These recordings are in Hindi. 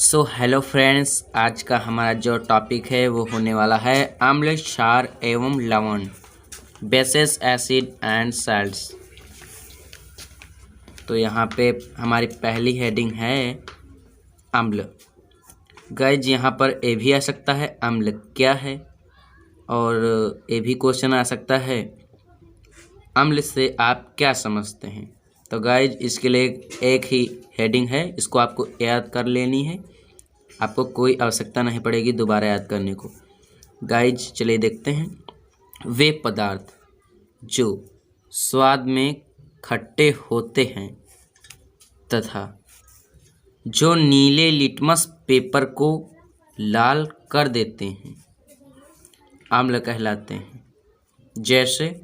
सो हेलो फ्रेंड्स, आज का हमारा जो टॉपिक है वो होने वाला है अम्ल, क्षार एवं लवण, बेसेस, एसिड एंड सॉल्ट्स। तो यहाँ पे हमारी पहली हेडिंग है अम्ल। गाइज यहाँ पर ए भी आ सकता है अम्ल क्या है, और ए भी क्वेश्चन आ सकता है अम्ल से आप क्या समझते हैं। तो गाइज इसके लिए एक ही हेडिंग है, इसको आपको याद कर लेनी है, आपको कोई आवश्यकता नहीं पड़ेगी दोबारा याद करने को। गाइज चलिए देखते हैं। वे पदार्थ जो स्वाद में खट्टे होते हैं तथा जो नीले लिटमस पेपर को लाल कर देते हैं अम्ल कहलाते हैं, जैसे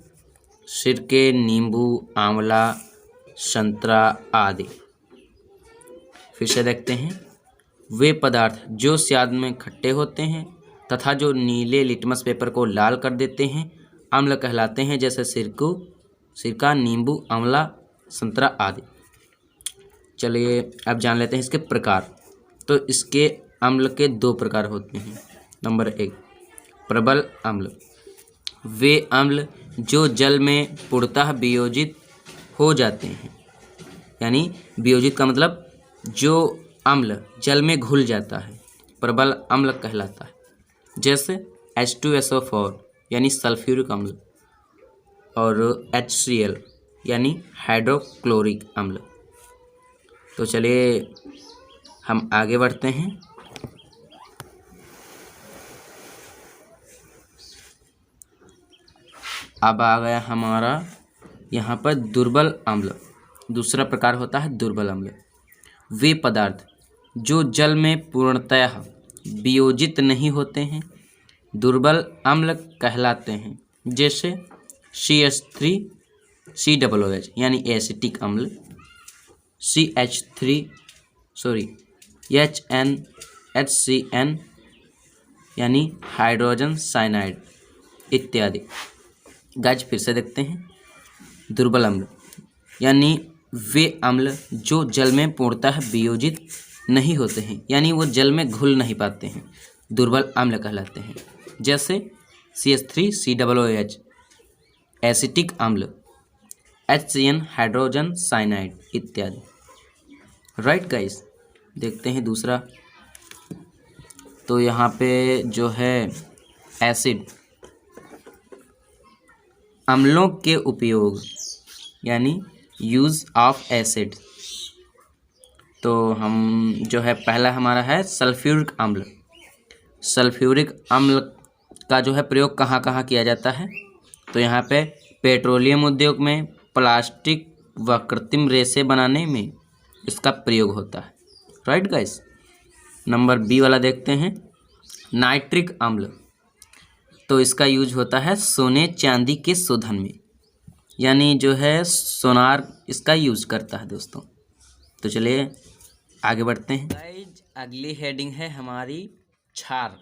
सिरके, नींबू, आंवला, संतरा आदि। फिर से देखते हैं। वे पदार्थ जो स्वाद में खट्टे होते हैं तथा जो नीले लिटमस पेपर को लाल कर देते हैं अम्ल कहलाते हैं, जैसे सिरका, नींबू, आंवला, संतरा आदि। चलिए अब जान लेते हैं इसके प्रकार। तो इसके अम्ल के दो प्रकार होते हैं। नंबर 1, प्रबल अम्ल। वे अम्ल जो जल में पूर्णतः वियोजित हो जाते हैं, यानी वियोजित का मतलब जो अम्ल जल में घुल जाता है, प्रबल अम्ल कहलाता है, जैसे H2SO4 यानी सल्फ्यूरिक अम्ल और HCl यानी हाइड्रोक्लोरिक अम्ल। तो चलिए हम आगे बढ़ते हैं। अब आ गया हमारा यहाँ पर दुर्बल अम्ल। दूसरा प्रकार होता है दुर्बल अम्ल। वे पदार्थ जो जल में पूर्णतः वियोजित नहीं होते हैं दुर्बल अम्ल कहलाते हैं, जैसे CH3COOH यानी एसिटिक अम्ल, HNHCN यानी हाइड्रोजन साइनाइड इत्यादि। गाइस फिर से देखते हैं। दुर्बल अम्ल यानी वे अम्ल जो जल में पूर्णतः वियोजित नहीं होते हैं, यानी वो जल में घुल नहीं पाते हैं, दुर्बल अम्ल कहलाते हैं, जैसे CH3COOH एसिटिक अम्ल, HCN हाइड्रोजन साइनाइड इत्यादि। राइट गाइस, देखते हैं दूसरा। तो यहाँ पे जो है एसिड, अम्लों के उपयोग यानी यूज़ ऑफ एसिड। तो हम जो है पहला हमारा है सल्फ्यूरिक अम्ल। सल्फ्यूरिक अम्ल का जो है प्रयोग कहाँ कहाँ किया जाता है, तो यहाँ पे पेट्रोलियम उद्योग में, प्लास्टिक व कृत्रिम रेसे बनाने में इसका प्रयोग होता है। Right guys. नंबर बी वाला देखते हैं, नाइट्रिक अम्ल। तो इसका यूज होता है सोने चांदी के शोधन में, यानी जो है सोनार इसका यूज करता है दोस्तों। तो चलिए आगे बढ़ते हैं। गाइज अगली हेडिंग है हमारी क्षार,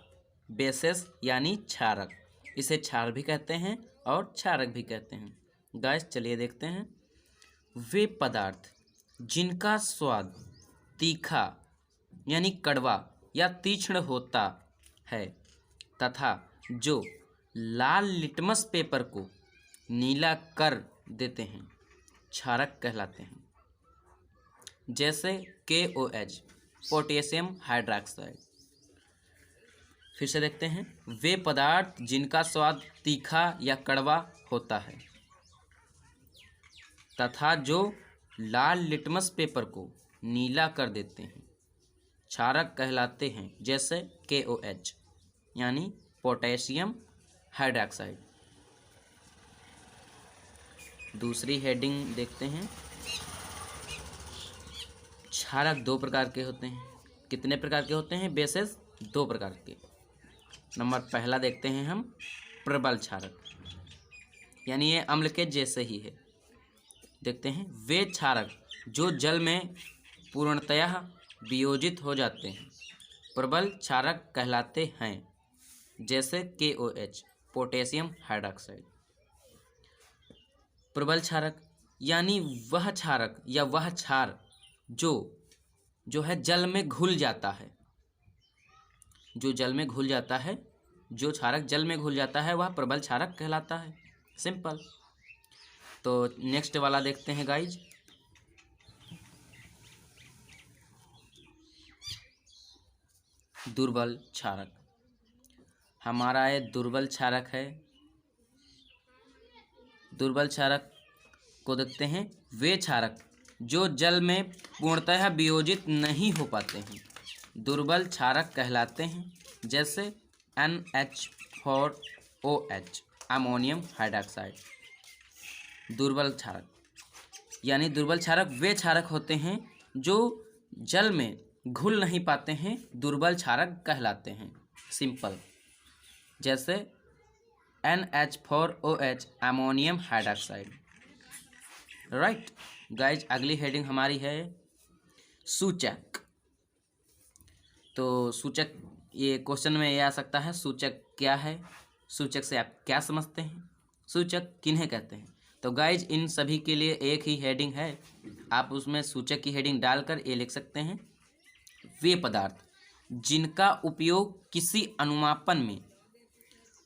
बेसेस यानी क्षारक। इसे क्षार भी कहते हैं और क्षारक भी कहते हैं। गाइज चलिए देखते हैं। वे पदार्थ जिनका स्वाद तीखा यानी कड़वा या तीक्ष्ण होता है तथा जो लाल लिटमस पेपर को नीला कर देते हैं क्षारक कहलाते हैं, जैसे KOH पोटेशियम हाइड्रोक्साइड। फिर से देखते हैं। वे पदार्थ जिनका स्वाद तीखा या कड़वा होता है तथा जो लाल लिटमस पेपर को नीला कर देते हैं क्षारक कहलाते हैं, जैसे KOH यानी पोटेशियम हाइड्रोक्साइड। दूसरी हेडिंग देखते हैं। क्षारक दो प्रकार के होते हैं। कितने प्रकार के होते हैं? बेसेस दो प्रकार के। नंबर पहला देखते हैं हम, प्रबल क्षारक, यानी ये अम्ल के जैसे ही है। देखते हैं। वे क्षारक जो जल में पूर्णतः वियोजित हो जाते हैं प्रबल क्षारक कहलाते हैं, जैसे KOH पोटेशियम हाइड्रोक्साइड। प्रबल क्षारक यानी वह क्षारक या वह क्षार जो है जल में घुल जाता है, जो जल में घुल जाता है, जो क्षारक जल में घुल जाता है वह प्रबल क्षारक कहलाता है। सिंपल। तो नेक्स्ट वाला देखते हैं गाइज। दुर्बल क्षारक। हमारा ये दुर्बल क्षारक है। दुर्बल क्षारक को देखते हैं। वे क्षारक जो जल में पूर्णतः वियोजित नहीं हो पाते हैं दुर्बल क्षारक कहलाते हैं, जैसे NH4OH अमोनियम हाइड्रॉक्साइड। दुर्बल क्षारक यानी दुर्बल क्षारक वे क्षारक होते हैं जो जल में घुल नहीं पाते हैं, दुर्बल क्षारक कहलाते हैं। सिंपल। जैसे NH4OH ammonium hydroxide. Right guys, अगली हेडिंग हमारी है सूचक। तो सूचक, ये क्वेश्चन में ये आ सकता है, सूचक क्या है, सूचक से आप क्या समझते हैं, सूचक किन्हें कहते हैं। तो गाइज इन सभी के लिए एक ही हेडिंग है, आप उसमें सूचक की हेडिंग डालकर ये लिख सकते हैं, वे पदार्थ जिनका उपयोग किसी अनुमापन में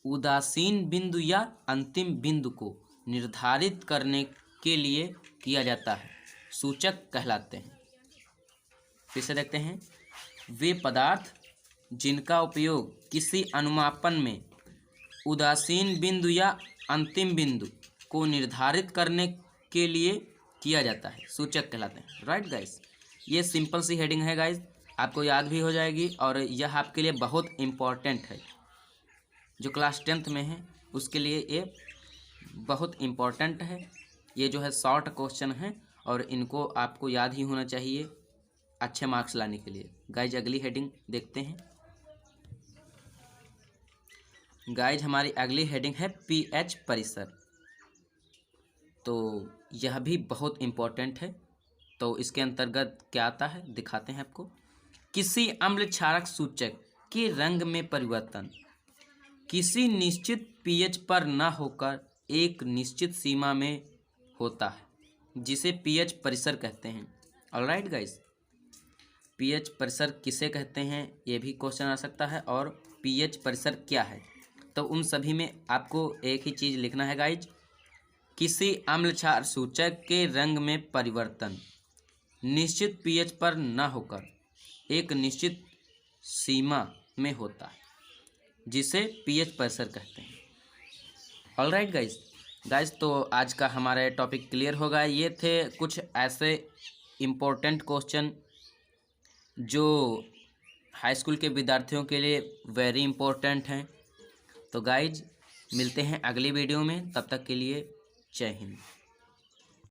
उदासीन बिंदु या अंतिम बिंदु को निर्धारित करने के लिए किया जाता है, सूचक कहलाते हैं। फिर से देखते हैं, वे पदार्थ जिनका उपयोग किसी अनुमापन में उदासीन बिंदु या अंतिम बिंदु को निर्धारित करने के लिए किया जाता है, सूचक कहलाते हैं। राइट गाइस, ये सिंपल सी हेडिंग है गाइस, आपको याद भी हो जाएगी और यह आपके लिए बहुत इम्पॉर्टेंट है। जो क्लास 10th में है उसके लिए ये बहुत इम्पॉर्टेंट है। ये जो है शॉर्ट क्वेश्चन है और इनको आपको याद ही होना चाहिए अच्छे मार्क्स लाने के लिए। गाइज अगली हेडिंग देखते हैं। गाइज हमारी अगली हेडिंग है पीएच परिसर। तो यह भी बहुत इम्पोर्टेंट है। तो इसके अंतर्गत क्या आता है दिखाते हैं आपको। किसी अम्ल क्षारक सूचक के रंग में परिवर्तन किसी निश्चित पीएच पर न होकर एक निश्चित सीमा में होता है, जिसे पीएच परिसर कहते हैं। ऑलराइट गाइस, पीएच परिसर किसे कहते हैं ये भी क्वेश्चन आ सकता है, और पीएच परिसर क्या है। तो उन सभी में आपको एक ही चीज़ लिखना है गाइज, किसी अम्ल क्षार सूचक के रंग में परिवर्तन निश्चित पीएच पर न होकर एक निश्चित सीमा में होता है, जिसे पीएच परिसर कहते हैं। ऑलराइट गाइज, तो आज का हमारा टॉपिक क्लियर होगा। ये थे कुछ ऐसे इम्पोर्टेंट क्वेश्चन जो हाई स्कूल के विद्यार्थियों के लिए वेरी इम्पोर्टेंट हैं। तो गाइज मिलते हैं अगली वीडियो में, तब तक के लिए जय हिंद।